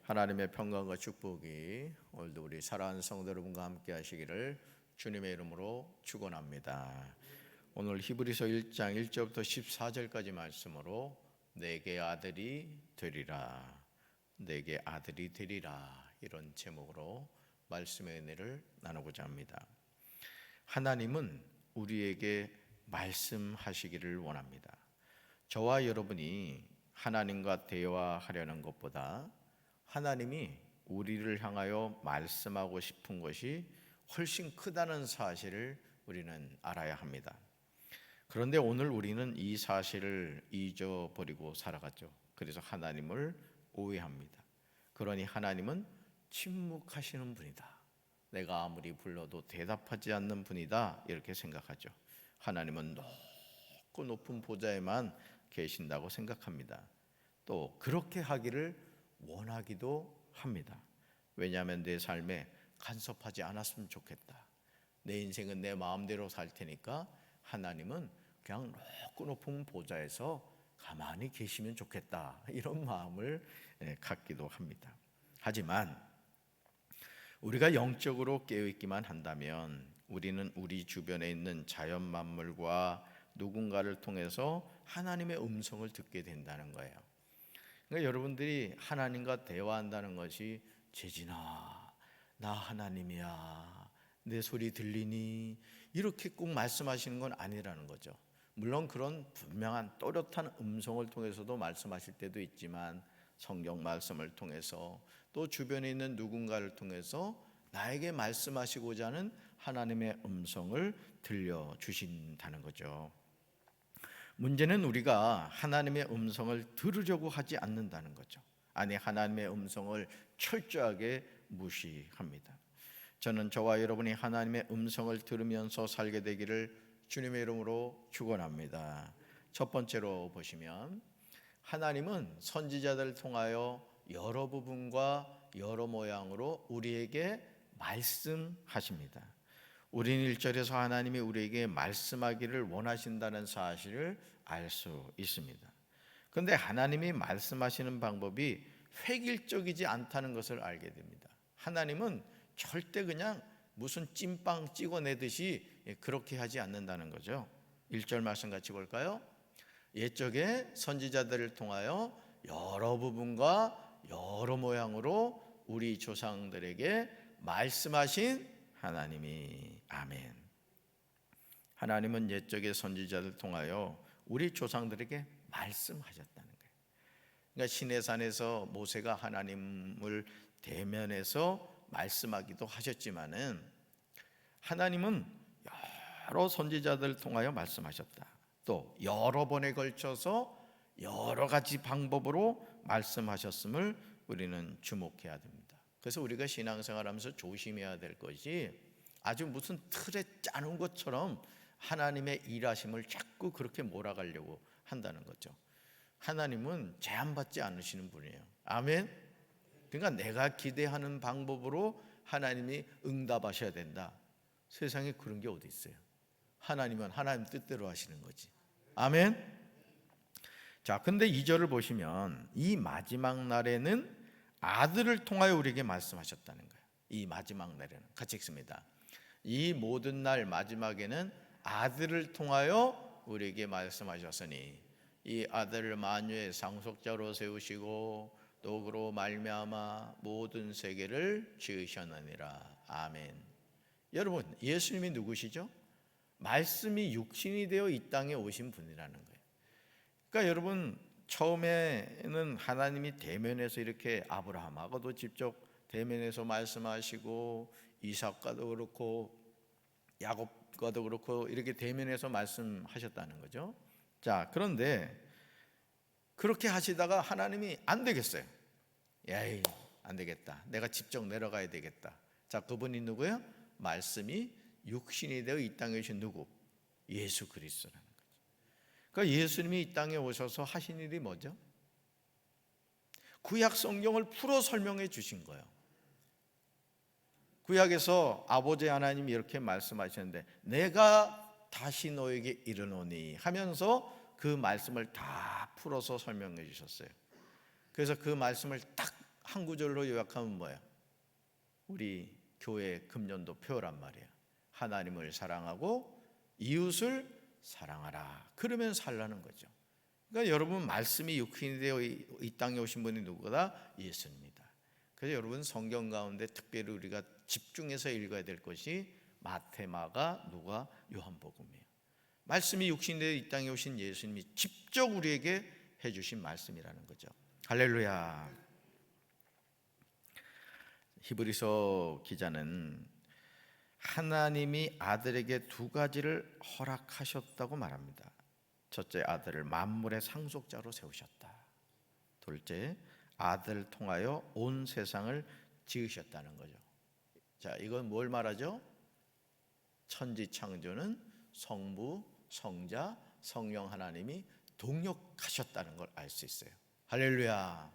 하나님의 평강과 축복이 오늘도 우리 사랑하는 성도 여러분과 함께 하시기를 주님의 이름으로 축원합니다. 오늘 히브리서 1장 1절부터 14절까지 말씀으로 내게 아들이 되리라, 내게 아들이 되리라, 이런 제목으로 말씀의 은혜를 나누고자 합니다. 하나님은 우리에게 말씀하시기를 원합니다. 저와 여러분이 하나님과 대화하려는 것보다 하나님이 우리를 향하여 말씀하고 싶은 것이 훨씬 크다는 사실을 우리는 알아야 합니다. 그런데 오늘 우리는 이 사실을 잊어버리고 살아갔죠. 그래서 하나님을 오해합니다. 그러니 하나님은 침묵하시는 분이다, 내가 아무리 불러도 대답하지 않는 분이다, 이렇게 생각하죠. 하나님은 높고 높은 보좌에만 계신다고 생각합니다. 또 그렇게 하기를 원하기도 합니다. 왜냐하면 내 삶에 간섭하지 않았으면 좋겠다, 내 인생은 내 마음대로 살 테니까 하나님은 그냥 높고 높은 보좌에서 가만히 계시면 좋겠다, 이런 마음을 갖기도 합니다. 하지만 우리가 영적으로 깨어있기만 한다면 우리는 우리 주변에 있는 자연 만물과 누군가를 통해서 하나님의 음성을 듣게 된다는 거예요. 그러니까 여러분들이 하나님과 대화한다는 것이 재진아, 나 하나님이야, 내 소리 들리니, 이렇게 꼭 말씀하시는 건 아니라는 거죠. 물론 그런 분명한 또렷한 음성을 통해서도 말씀하실 때도 있지만 성경 말씀을 통해서 또 주변에 있는 누군가를 통해서 나에게 말씀하시고자 하는 하나님의 음성을 들려주신다는 거죠. 문제는 우리가 하나님의 음성을 들으려고 하지 않는다는 거죠. 아니, 하나님의 음성을 철저하게 무시합니다. 저는 저와 여러분이 하나님의 음성을 들으면서 살게 되기를 주님의 이름으로 축원합니다. 첫 번째로 보시면 하나님은 선지자들을 통하여 여러 부분과 여러 모양으로 우리에게 말씀하십니다. 우리는 1절에서 하나님이 우리에게 말씀하기를 원하신다는 사실을 알 수 있습니다. 그런데 하나님이 말씀하시는 방법이 획일적이지 않다는 것을 알게 됩니다. 하나님은 절대 그냥 무슨 찐빵 찍어내듯이 그렇게 하지 않는다는 거죠. 1절 말씀 같이 볼까요? 옛적에 선지자들을 통하여 여러 부분과 여러 모양으로 우리 조상들에게 말씀하신 하나님이, 아멘. 하나님은 옛적의 선지자들 통하여 우리 조상들에게 말씀하셨다는 거예요. 그러니까 시내산에서 모세가 하나님을 대면해서 말씀하기도 하셨지만은 하나님은 여러 선지자들을 통하여 말씀하셨다. 또 여러 번에 걸쳐서 여러 가지 방법으로 말씀하셨음을 우리는 주목해야 됩니다. 그래서 우리가 신앙생활하면서 조심해야 될 것이 아주 무슨 틀에 짜놓은 것처럼 하나님의 일하심을 자꾸 그렇게 몰아가려고 한다는 거죠. 하나님은 제한받지 않으시는 분이에요. 아멘. 그러니까 내가 기대하는 방법으로 하나님이 응답하셔야 된다, 세상에 그런 게 어디 있어요. 하나님은 하나님 뜻대로 하시는 거지. 아멘. 자, 근데 2절을 보시면 이 마지막 날에는 아들을 통하여 우리에게 말씀하셨다는 거예요. 이 마지막 날에는 같이 읽습니다. 이 모든 날 마지막에는 아들을 통하여 우리에게 말씀하셨으니 이 아들을 만유의 상속자로 세우시고 또 그로 말미암아 모든 세계를 지으셨느니라. 아멘. 여러분, 예수님이 누구시죠? 말씀이 육신이 되어 이 땅에 오신 분이라는 거예요. 그러니까 여러분, 처음에는 하나님이 대면해서 이렇게 아브라함하고도 직접 대면해서 말씀하시고 이삭과도 그렇고 야곱과도 그렇고 이렇게 대면해서 말씀하셨다는 거죠. 자, 그런데 그렇게 하시다가 하나님이 안 되겠어요. 에이, 안 되겠다, 내가 직접 내려가야 되겠다. 자, 그분이 누구예요? 말씀이 육신이 되어 이 땅에 오신 누구? 예수 그리스도라는 거죠. 그러니까 예수님이 이 땅에 오셔서 하신 일이 뭐죠? 구약 성경을 풀어 설명해 주신 거예요. 구약에서 아버지 하나님이 이렇게 말씀하셨는데 내가 다시 너에게 이르노니 하면서 그 말씀을 다 풀어서 설명해 주셨어요. 그래서 그 말씀을 딱 한 구절로 요약하면 뭐예요? 우리 교회 금년도 표란 말이에요. 하나님을 사랑하고 이웃을 사랑하라. 그러면 살라는 거죠. 그러니까 여러분, 말씀이 육신이 되어 이 땅에 오신 분이 누구다? 예수입니다. 그래서 여러분, 성경 가운데 특별히 우리가 집중해서 읽어야 될 것이 마태, 마가, 누가, 요한복음이에요. 말씀이 육신이 되어 이 땅에 오신 예수님이 직접 우리에게 해주신 말씀이라는 거죠. 할렐루야. 히브리서 기자는 하나님이 아들에게 두 가지를 허락하셨다고 말합니다. 첫째, 아들을 만물의 상속자로 세우셨다. 둘째, 아들을 통하여 온 세상을 지으셨다는 거죠. 자, 이건 뭘 말하죠? 천지 창조는 성부, 성자, 성령 하나님이 동역하셨다는 걸 알 수 있어요. 할렐루야.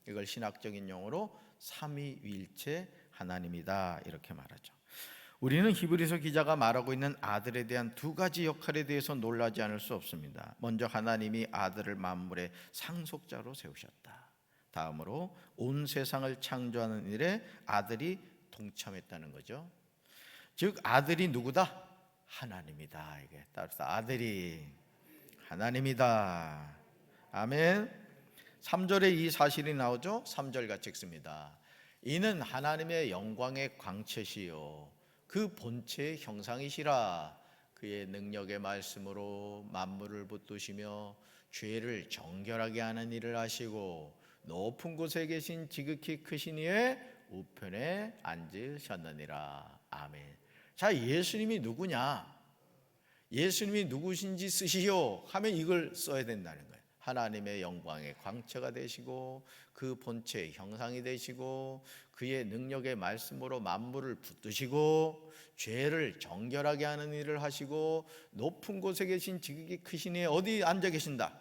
이걸 신학적인 용어로 삼위일체 하나님이다 이렇게 말하죠. 우리는 히브리서 기자가 말하고 있는 아들에 대한 두 가지 역할에 대해서 놀라지 않을 수 없습니다. 먼저 하나님이 아들을 만물의 상속자로 세우셨다. 다음으로 온 세상을 창조하는 일에 아들이 동참했다는 거죠. 즉 아들이 누구다? 하나님이다. 이게 따라서 아들이 하나님이다. 아멘. 3절에 이 사실이 나오죠. 3절 같이 읽습니다. 이는 하나님의 영광의 광채시요 그 본체의 형상이시라. 그의 능력의 말씀으로 만물을 붙드시며 죄를 정결하게 하는 일을 하시고 높은 곳에 계신 지극히 크신 이의 우편에 앉으셨느니라. 아멘. 자, 예수님이 누구냐? 예수님이 누구신지 쓰시오 하면 이걸 써야 된다는 거예요. 하나님의 영광의 광채가 되시고 그 본체의 형상이 되시고 그의 능력의 말씀으로 만물을 붙드시고 죄를 정결하게 하는 일을 하시고 높은 곳에 계신 지극히 크신 이의 어디 앉아 계신다?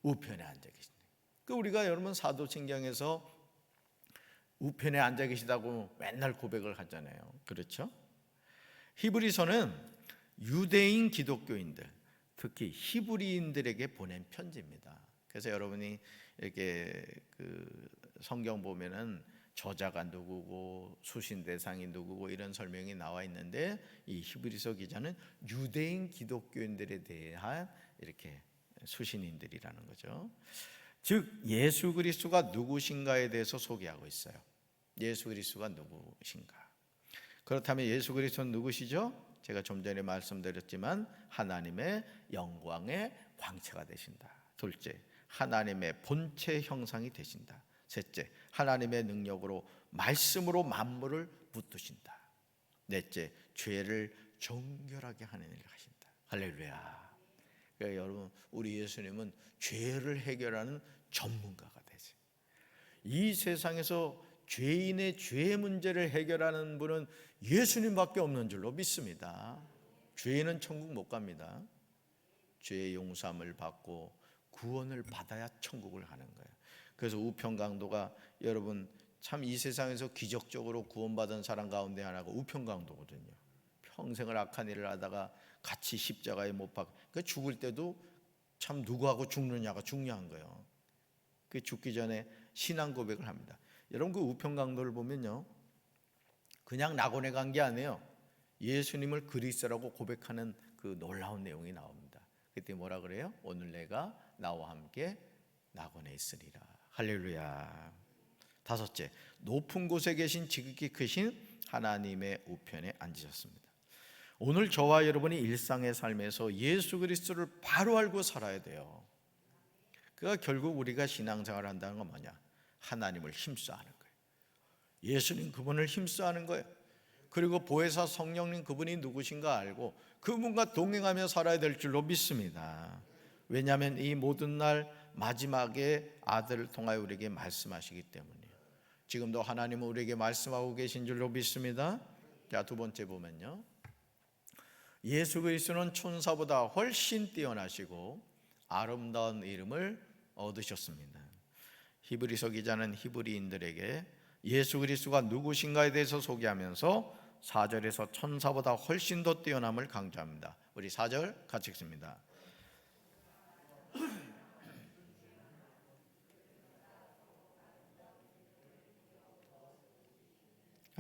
우편에 앉아 계신다. 그 우리가 여러분 사도신경에서 우편에 앉아 계시다고 맨날 고백을 하잖아요. 그렇죠? 히브리서는 유대인 기독교인들, 특히 히브리인들에게 보낸 편지입니다. 그래서 여러분이 이렇게 그 성경 보면은 저자가 누구고 수신 대상이 누구고 이런 설명이 나와 있는데 이 히브리서 기자는 유대인 기독교인들에 대한 이렇게 수신인들이라는 거죠. 즉 예수 그리스도가 누구신가에 대해서 소개하고 있어요. 예수 그리스도가 누구신가? 그렇다면 예수 그리스도는 누구시죠? 제가 좀 전에 말씀드렸지만 하나님의 영광의 광채가 되신다. 둘째, 하나님의 본체 형상이 되신다. 셋째, 하나님의 능력으로 말씀으로 만물을 붙드신다. 넷째, 죄를 정결하게 하는 일을 하신다. 할렐루야. 그러니까 여러분, 우리 예수님은 죄를 해결하는 전문가가 되세요. 이 세상에서 죄인의 죄 문제를 해결하는 분은 예수님밖에 없는 줄로 믿습니다. 죄인은 천국 못 갑니다. 죄의 용서함을 받고 구원을 받아야 천국을 가는 거예요. 그래서 우편강도가 여러분 참 이 세상에서 기적적으로 구원받은 사람 가운데 하나가 우편강도거든요. 평생을 악한 일을 하다가 같이 십자가에 못 박혀 그러니까 죽을 때도 참 누구하고 죽느냐가 중요한 거예요. 그 죽기 전에 신앙 고백을 합니다. 여러분 그 우편강도를 보면요, 그냥 낙원에 간 게 아니에요. 예수님을 그리스도라고 고백하는 그 놀라운 내용이 나옵니다. 그때 뭐라 그래요? 오늘 내가 나와 함께 낙원에 있으리라. 할렐루야. 다섯째, 높은 곳에 계신 지극히 크신 하나님의 우편에 앉으셨습니다. 오늘 저와 여러분이 일상의 삶에서 예수 그리스도를 바로 알고 살아야 돼요. 그러니까 결국 우리가 신앙생활을 한다는 건 뭐냐? 하나님을 힘써하는 거예요. 예수님 그분을 힘써하는 거예요. 그리고 보혜사 성령님 그분이 누구신가 알고 그분과 동행하며 살아야 될 줄로 믿습니다. 왜냐하면 이 모든 날 마지막에 아들을 통하여 우리에게 말씀하시기 때문이에요. 지금도 하나님은 우리에게 말씀하고 계신 줄로 믿습니다. 자, 두 번째 보면요, 예수 그리스도는 천사보다 훨씬 뛰어나시고 아름다운 이름을 얻으셨습니다. 히브리서 기자는 히브리인들에게 예수 그리스도가 누구신가에 대해서 소개하면서 4절에서 천사보다 훨씬 더 뛰어남을 강조합니다. 우리 4절 같이 읽습니다.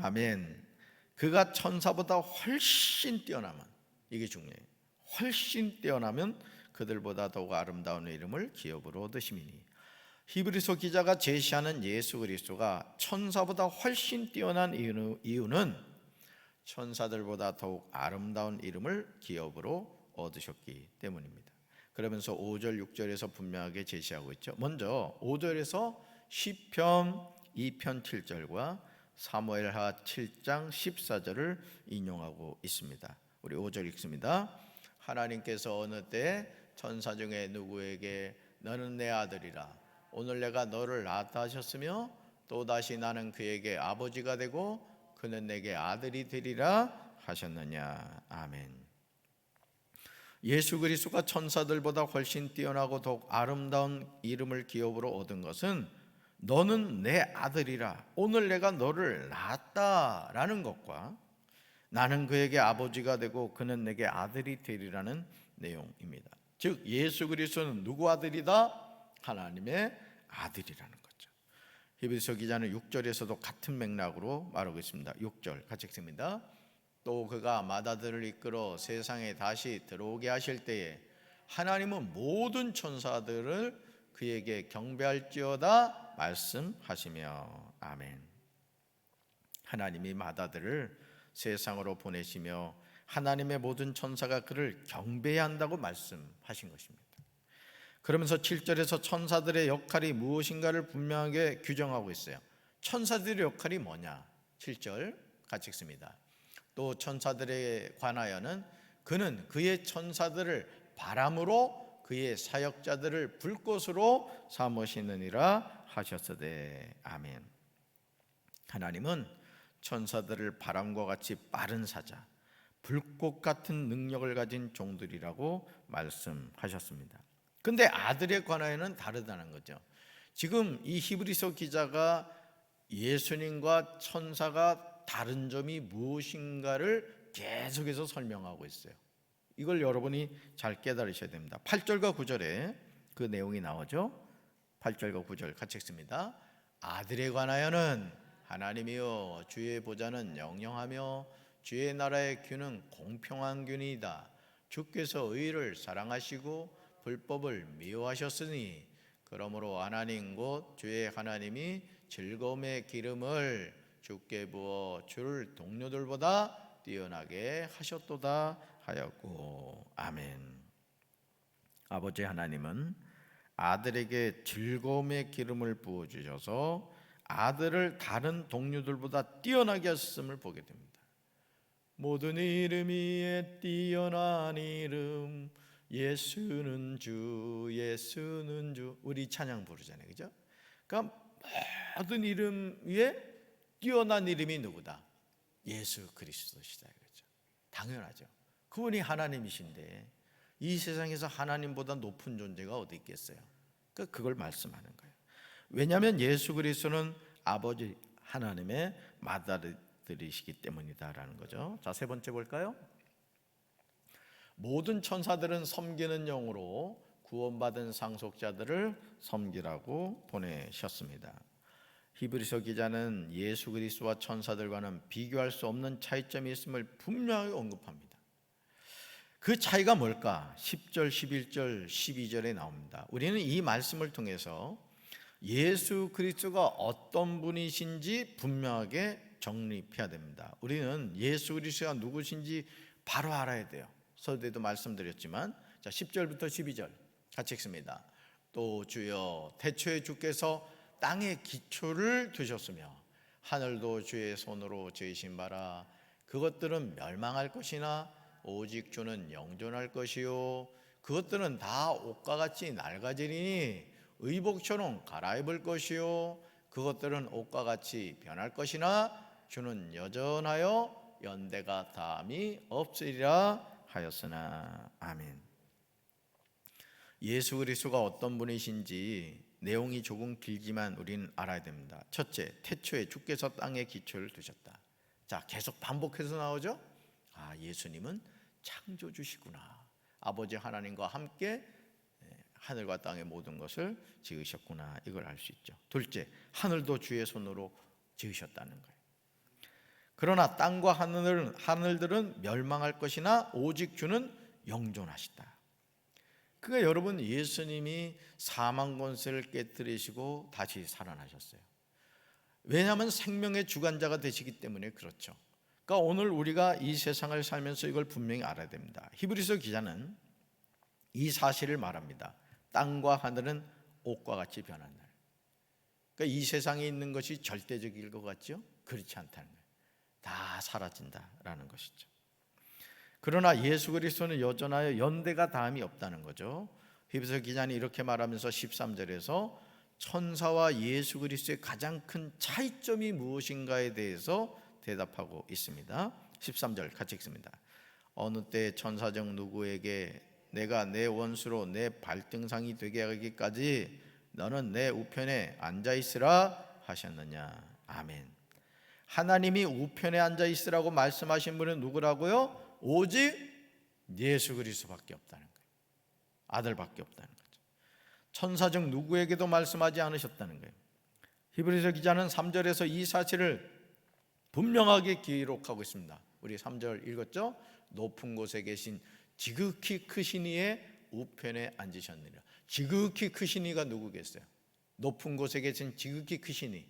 아멘. 그가 천사보다 훨씬 뛰어나면, 이게 중요해요. 훨씬 뛰어나면 그들보다 더욱 아름다운 이름을 기업으로 얻으심이니. 히브리서 기자가 제시하는 예수 그리스도가 천사보다 훨씬 뛰어난 이유는 천사들보다 더욱 아름다운 이름을 기업으로 얻으셨기 때문입니다. 그러면서 5절 6절에서 분명하게 제시하고 있죠. 먼저 5절에서 시편 2편 7절과 사무엘하 7장 14절을 인용하고 있습니다. 우리 5절 읽습니다. 하나님께서 어느 때 천사 중에 누구에게 너는 내 아들이라 오늘 내가 너를 낳았다 하셨으며 또다시 나는 그에게 아버지가 되고 그는 내게 아들이 되리라 하셨느냐. 아멘. 예수 그리스도가 천사들보다 훨씬 뛰어나고 더욱 아름다운 이름을 기업으로 얻은 것은 너는 내 아들이라 오늘 내가 너를 낳았다라는 것과 나는 그에게 아버지가 되고 그는 내게 아들이 되리라는 내용입니다. 즉 예수 그리스도는 누구 아들이다? 하나님의 아들이라는 거죠. 히브리서 기자는 6절에서도 같은 맥락으로 말하고 있습니다. 6절 같이 읽습니다. 또 그가 맏아들을 이끌어 세상에 다시 들어오게 하실 때에 하나님은 모든 천사들을 그에게 경배할지어다 말씀하시며. 아멘. 하나님이 맏아들을 세상으로 보내시며 하나님의 모든 천사가 그를 경배해야 한다고 말씀하신 것입니다. 그러면서 7절에서 천사들의 역할이 무엇인가를 분명하게 규정하고 있어요. 천사들의 역할이 뭐냐? 7절 같이 읽습니다. 또 천사들에 관하여는 그는 그의 천사들을 바람으로 그의 사역자들을 불꽃으로 삼으시느니라 하셨으되. 아멘. 하나님은 천사들을 바람과 같이 빠른 사자, 불꽃 같은 능력을 가진 종들이라고 말씀하셨습니다. 근데 아들에 관하여는 다르다는 거죠. 지금 이 히브리서 기자가 예수님과 천사가 다른 점이 무엇인가를 계속해서 설명하고 있어요. 이걸 여러분이 잘 깨달으셔야 됩니다. 8절과 9절에 그 내용이 나오죠. 8절과 9절 같이 읽습니다. 아들에 관하여는 하나님이여 주의 보좌는 영영하며 주의 나라의 균은 공평한 균이다. 주께서 의를 사랑하시고 불법을 미워하셨으니 그러므로 하나님 곧 주의 하나님이 즐거움의 기름을 주께 부어 주를 동료들보다 뛰어나게 하셨도다 하였고. 아멘. 아버지 하나님은 아들에게 즐거움의 기름을 부어주셔서 아들을 다른 동료들보다 뛰어나게 하셨음을 보게 됩니다. 모든 이름 위에 뛰어난 이름 예수는 주 예수는 주, 우리 찬양 부르잖아요, 그죠? 그러니까 모든 이름 위에 뛰어난 이름이 누구다? 예수 그리스도시다, 그렇죠? 당연하죠. 그분이 하나님이신데 이 세상에서 하나님보다 높은 존재가 어디 있겠어요? 그러니까 그걸 말씀하는 거예요. 왜냐하면 예수 그리스도는 아버지 하나님의 맏아들이시기 때문이다라는 거죠. 자, 세 번째 볼까요? 모든 천사들은 섬기는 영으로 구원받은 상속자들을 섬기라고 보내셨습니다. 히브리서 기자는 예수 그리스도와 천사들과는 비교할 수 없는 차이점이 있음을 분명히 언급합니다. 그 차이가 뭘까? 10절, 11절, 12절에 나옵니다. 우리는 이 말씀을 통해서 예수 그리스도가 어떤 분이신지 분명하게 정립해야 됩니다. 우리는 예수 그리스도가 누구신지 바로 알아야 돼요. 서두에도 말씀드렸지만, 자 10절부터 12절 같이 읽습니다. 또 주여 태초에 주께서 땅의 기초를 두셨으며 하늘도 주의 손으로 지으신 바라. 그것들은 멸망할 것이나 오직 주는 영존할 것이요 그것들은 다 옷과 같이 낡아지리니 의복처럼 갈아입을 것이요 그것들은 옷과 같이 변할 것이나 주는 여전하여 연대가 다함이 없으리라 하였으나. 아멘. 예수 그리스도가 어떤 분이신지 내용이 조금 길지만 우리는 알아야 됩니다. 첫째, 태초에 주께서 땅에 기초를 두셨다. 자, 계속 반복해서 나오죠. 아, 예수님은 창조주시구나. 아버지 하나님과 함께 하늘과 땅의 모든 것을 지으셨구나. 이걸 알 수 있죠. 둘째, 하늘도 주의 손으로 지으셨다는 거예요. 그러나 땅과 하늘들은 멸망할 것이나 오직 주는 영존하시다. 그러니까 여러분, 예수님이 사망 권세를 깨뜨리시고 다시 살아나셨어요. 왜냐하면 생명의 주관자가 되시기 때문에 그렇죠. 그러니까 오늘 우리가 이 세상을 살면서 이걸 분명히 알아야 됩니다. 히브리서 기자는 이 사실을 말합니다. 땅과 하늘은 옷과 같이 변한다. 그러니까 이 세상에 있는 것이 절대적일 것 같죠? 그렇지 않다는 거예요. 다 사라진다라는 것이죠. 그러나 예수 그리스도는 여전하여 연대가 다함이 없다는 거죠. 히브리서 기자는 이렇게 말하면서 13절에서 천사와 예수 그리스도의 가장 큰 차이점이 무엇인가에 대해서 대답하고 있습니다. 13절 같이 읽습니다. 어느 때 천사 중 누구에게 내가 내 원수로 내 발등상이 되게 하기까지 너는 내 우편에 앉아 있으라 하셨느냐. 아멘. 하나님이 우편에 앉아 있으라고 말씀하신 분은 누구라고요? 오직 예수 그리스도밖에 없다는 거예요. 아들밖에 없다는 거죠. 천사 중 누구에게도 말씀하지 않으셨다는 거예요. 히브리서 기자는 3절에서 이 사실을 분명하게 기록하고 있습니다. 우리 3절 읽었죠? 높은 곳에 계신 지극히 크신 이의 우편에 앉으셨느니라. 지극히 크신 이가 누구겠어요? 높은 곳에 계신 지극히 크신 이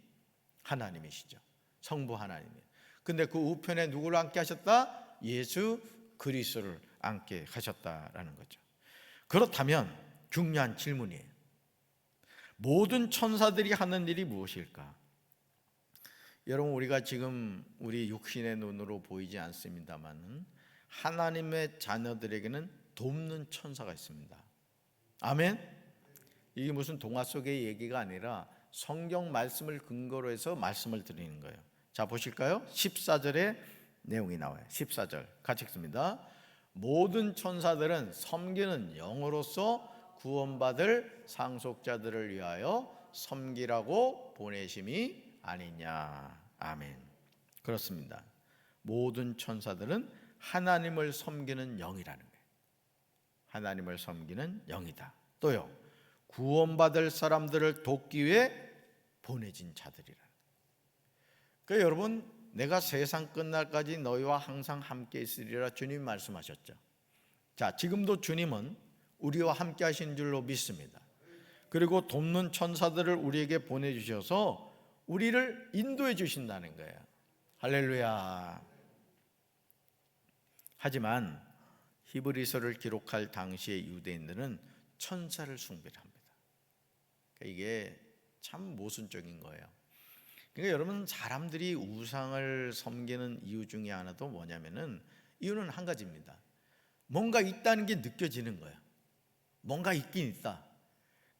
하나님이시죠. 성부 하나님이에요. 근데 그 우편에 누구를 앉게 하셨다? 예수 그리스도를 앉게 하셨다라는 거죠. 그렇다면 중요한 질문이에요. 모든 천사들이 하는 일이 무엇일까? 여러분, 우리가 지금 우리 육신의 눈으로 보이지 않습니다만 하나님의 자녀들에게는 돕는 천사가 있습니다. 아멘. 이게 무슨 동화 속의 얘기가 아니라 성경 말씀을 근거로 해서 말씀을 드리는 거예요. 자, 보실까요? 14절에 내용이 나와요. 14절 같이 읽습니다. 모든 천사들은 섬기는 영으로서 구원받을 상속자들을 위하여 섬기라고 보내심이 아니냐. 아멘. 그렇습니다. 모든 천사들은 하나님을 섬기는 영이라는 거예요. 하나님을 섬기는 영이다. 또요, 구원받을 사람들을 돕기 위해 보내진 자들이라는 거예요. 그러니까 여러분, 내가 세상 끝날까지 너희와 항상 함께 있으리라 주님 말씀하셨죠. 자, 지금도 주님은 우리와 함께 하신 줄로 믿습니다. 그리고 돕는 천사들을 우리에게 보내주셔서 우리를 인도해 주신다는 거예요. 할렐루야. 하지만 히브리서를 기록할 당시의 유대인들은 천사를 숭배합니다. 그러니까 이게 참 모순적인 거예요. 그러니까 여러분, 사람들이 우상을 섬기는 이유 중에 하나도 뭐냐면은, 이유는 한 가지입니다. 뭔가 있다는 게 느껴지는 거예요. 뭔가 있긴 있다.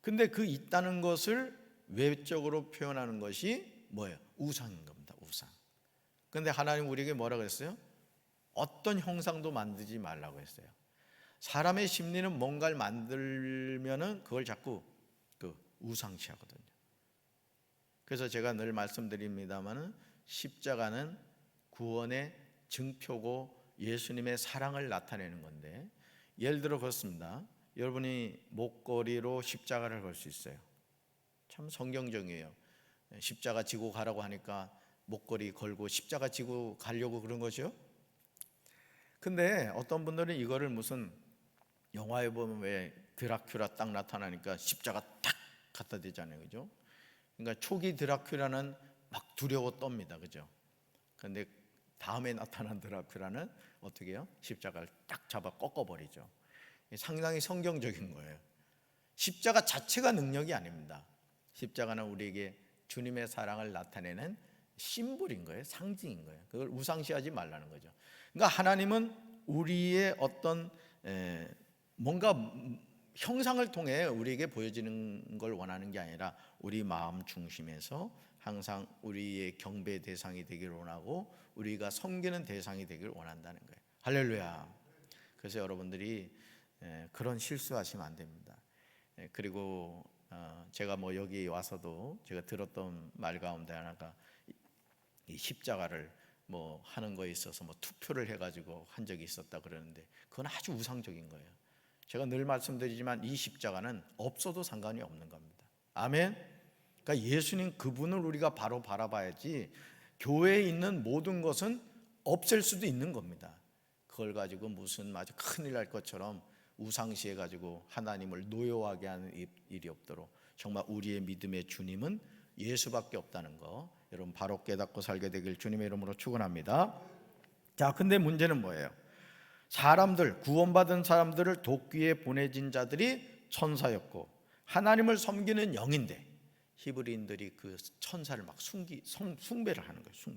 근데 그 있다는 것을 외적으로 표현하는 것이 뭐예요? 우상인 겁니다. 우상. 근데 하나님 우리에게 뭐라고 그랬어요? 어떤 형상도 만들지 말라고 했어요. 사람의 심리는 뭔가를 만들면은 그걸 자꾸 우상시하거든요. 그래서 제가 늘 말씀드립니다만은 십자가는 구원의 증표고 예수님의 사랑을 나타내는 건데, 예를 들어 그렇습니다. 여러분이 목걸이로 십자가를 걸 수 있어요. 참 성경적이에요. 십자가 지고 가라고 하니까 목걸이 걸고 십자가 지고 가려고 그런 거죠. 근데 어떤 분들은 이거를 무슨 영화에 보면 왜 드라큘라 딱 나타나니까 십자가 딱 갖다 대잖아요. 그죠? 그러니까 초기 드라큘라는 막 두려워 떱니다. 그죠? 근데 다음에 나타난 드라큘라는 어떻게 해요? 십자가를 딱 잡아 꺾어버리죠. 상당히 성경적인 거예요. 십자가 자체가 능력이 아닙니다. 십자가는 우리에게 주님의 사랑을 나타내는 심볼인 거예요. 상징인 거예요. 그걸 우상시하지 말라는 거죠. 그러니까 하나님은 우리의 어떤 뭔가 형상을 통해 우리에게 보여지는 걸 원하는 게 아니라 우리 마음 중심에서 항상 우리의 경배 대상이 되기를 원하고 우리가 섬기는 대상이 되기를 원한다는 거예요. 할렐루야. 그래서 여러분들이 그런 실수하시면 안 됩니다. 그리고 제가 뭐 여기 와서도 제가 들었던 말 가운데 하나가 이 십자가를 뭐 하는 거에 있어서 뭐 투표를 해가지고 한 적이 있었다 그러는데, 그건 아주 우상적인 거예요. 제가 늘 말씀드리지만 이 십자가는 없어도 상관이 없는 겁니다. 아멘. 그러니까 예수님 그분을 우리가 바로 바라봐야지 교회에 있는 모든 것은 없앨 수도 있는 겁니다. 그걸 가지고 무슨 아주 큰일 날 것처럼 우상시해 가지고 하나님을 노여워하게 하는 일이 없도록 정말 우리의 믿음의 주님은 예수밖에 없다는 거 여러분 바로 깨닫고 살게 되길 주님의 이름으로 축원합니다. 자, 근데 문제는 뭐예요? 사람들, 구원받은 사람들을 돕기에 보내진 자들이 천사였고 하나님을 섬기는 영인데 히브리인들이 그 천사를 막 숭배를 하는 거예요.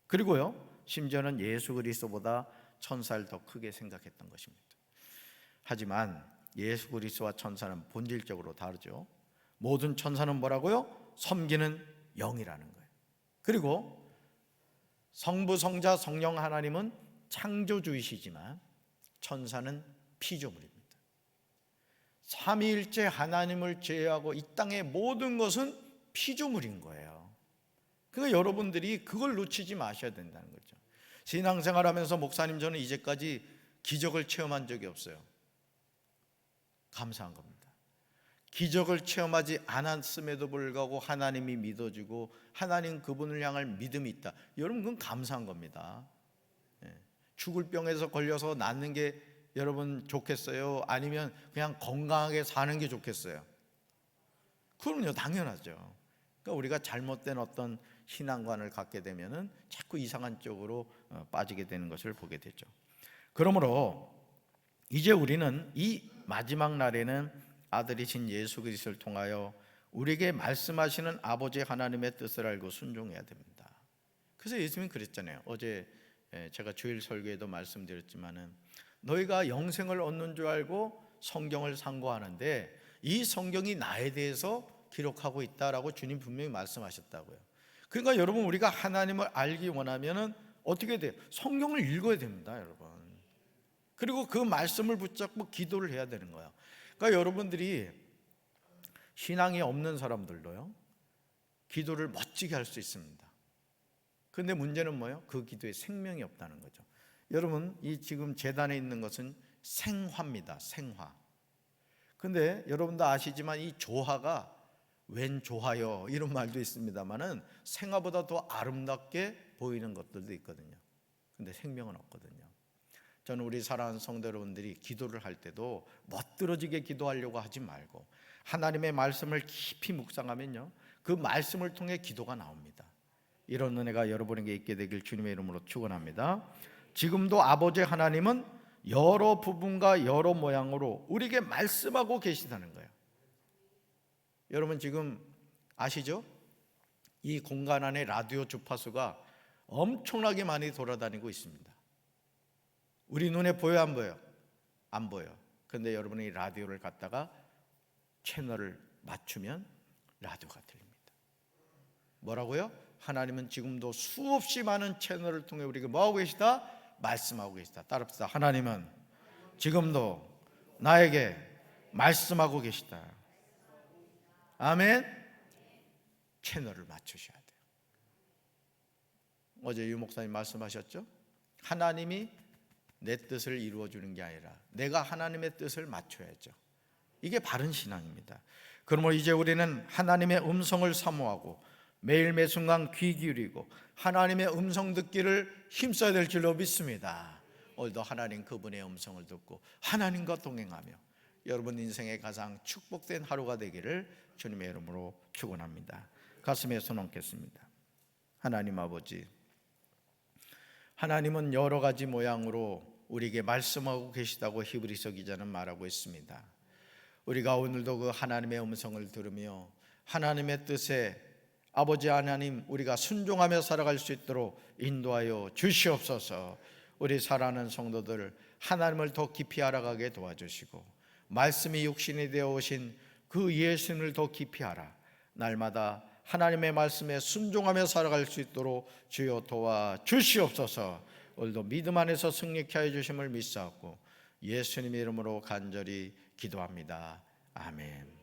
그리고요, 심지어는 예수 그리스도보다 천사를 더 크게 생각했던 것입니다. 하지만 예수 그리스도와 천사는 본질적으로 다르죠. 모든 천사는 뭐라고요? 섬기는 영이라는 거예요. 그리고 성부, 성자, 성령 하나님은 창조주이시지만 천사는 피조물입니다. 삼위일체 하나님을 제외하고 이 땅의 모든 것은 피조물인 거예요. 그러니까 여러분들이 그걸 놓치지 마셔야 된다는 거죠. 신앙생활하면서 목사님 저는 이제까지 기적을 체험한 적이 없어요. 감사한 겁니다. 기적을 체험하지 않았음에도 불구하고 하나님이 믿어지고 하나님 그분을 향할 믿음이 있다. 여러분 그건 감사한 겁니다. 죽을 병에서 걸려서 낫는 게 여러분 좋겠어요? 아니면 그냥 건강하게 사는 게 좋겠어요? 그럼요, 당연하죠. 그러니까 우리가 잘못된 어떤 신앙관을 갖게 되면은 자꾸 이상한 쪽으로 빠지게 되는 것을 보게 되죠. 그러므로 이제 우리는 이 마지막 날에는 아들이신 예수 그리스도를 통하여 우리에게 말씀하시는 아버지 하나님의 뜻을 알고 순종해야 됩니다. 그래서 예수님이 그랬잖아요. 어제 제가 주일 설교에도 말씀드렸지만은 너희가 영생을 얻는 줄 알고 성경을 상고하는데 이 성경이 나에 대해서 기록하고 있다라고 주님 분명히 말씀하셨다고요. 그러니까 여러분 우리가 하나님을 알기 원하면은 어떻게 돼요? 성경을 읽어야 됩니다, 여러분. 그리고 그 말씀을 붙잡고 기도를 해야 되는 거예요. 그러니까 여러분들이 신앙이 없는 사람들도요 기도를 멋지게 할 수 있습니다. 그런데 문제는 뭐예요? 그 기도에 생명이 없다는 거죠. 여러분 이 지금 제단에 있는 것은 생화입니다. 생화. 근데 여러분도 아시지만 이 조화가 웬 조화요 이런 말도 있습니다만은 생화보다 더 아름답게 보이는 것들도 있거든요. 근데 생명은 없거든요. 저는 우리 사랑하는 성도 여러분들이 기도를 할 때도 멋들어지게 기도하려고 하지 말고 하나님의 말씀을 깊이 묵상하면요 그 말씀을 통해 기도가 나옵니다. 이런 은혜가 여러분에게 있게 되길 주님의 이름으로 축원합니다. 지금도 아버지 하나님은 여러 부분과 여러 모양으로 우리에게 말씀하고 계시다는 거예요. 여러분 지금 아시죠? 이 공간 안에 라디오 주파수가 엄청나게 많이 돌아다니고 있습니다. 우리 눈에 보여 안 보여? 안 보여. 그런데 여러분이 라디오를 갖다가 채널을 맞추면 라디오가 들립니다. 뭐라고요? 하나님은 지금도 수없이 많은 채널을 통해 우리에게 뭐하고 계시다? 말씀하고 계시다. 따릅시다. 하나님은 지금도 나에게 말씀하고 계시다. 아멘. 채널을 맞추셔야 돼요. 어제 유 목사님 말씀하셨죠? 하나님이 내 뜻을 이루어주는 게 아니라 내가 하나님의 뜻을 맞춰야죠. 이게 바른 신앙입니다. 그러므로 이제 우리는 하나님의 음성을 사모하고 매일 매순간 귀 기울이고 하나님의 음성 듣기를 힘써야 될 줄로 믿습니다. 오늘도 하나님 그분의 음성을 듣고 하나님과 동행하며 여러분 인생의 가장 축복된 하루가 되기를 주님의 이름으로 축원합니다. 가슴에 손 얹겠습니다. 하나님 아버지, 하나님은 여러 가지 모양으로 우리에게 말씀하고 계시다고 히브리서 기자는 말하고 있습니다. 우리가 오늘도 그 하나님의 음성을 들으며 하나님의 뜻에 아버지 하나님 우리가 순종하며 살아갈 수 있도록 인도하여 주시옵소서. 우리 사랑하는 성도들 하나님을 더 깊이 알아가게 도와주시고 말씀이 육신이 되어 오신 그 예수님을 더 깊이 알아 날마다 하나님의 말씀에 순종하며 살아갈 수 있도록 주여 도와주시옵소서. 오늘도 믿음 안에서 승리케 하여 주심을 믿사옵고 예수님의 이름으로 간절히 기도합니다. 아멘.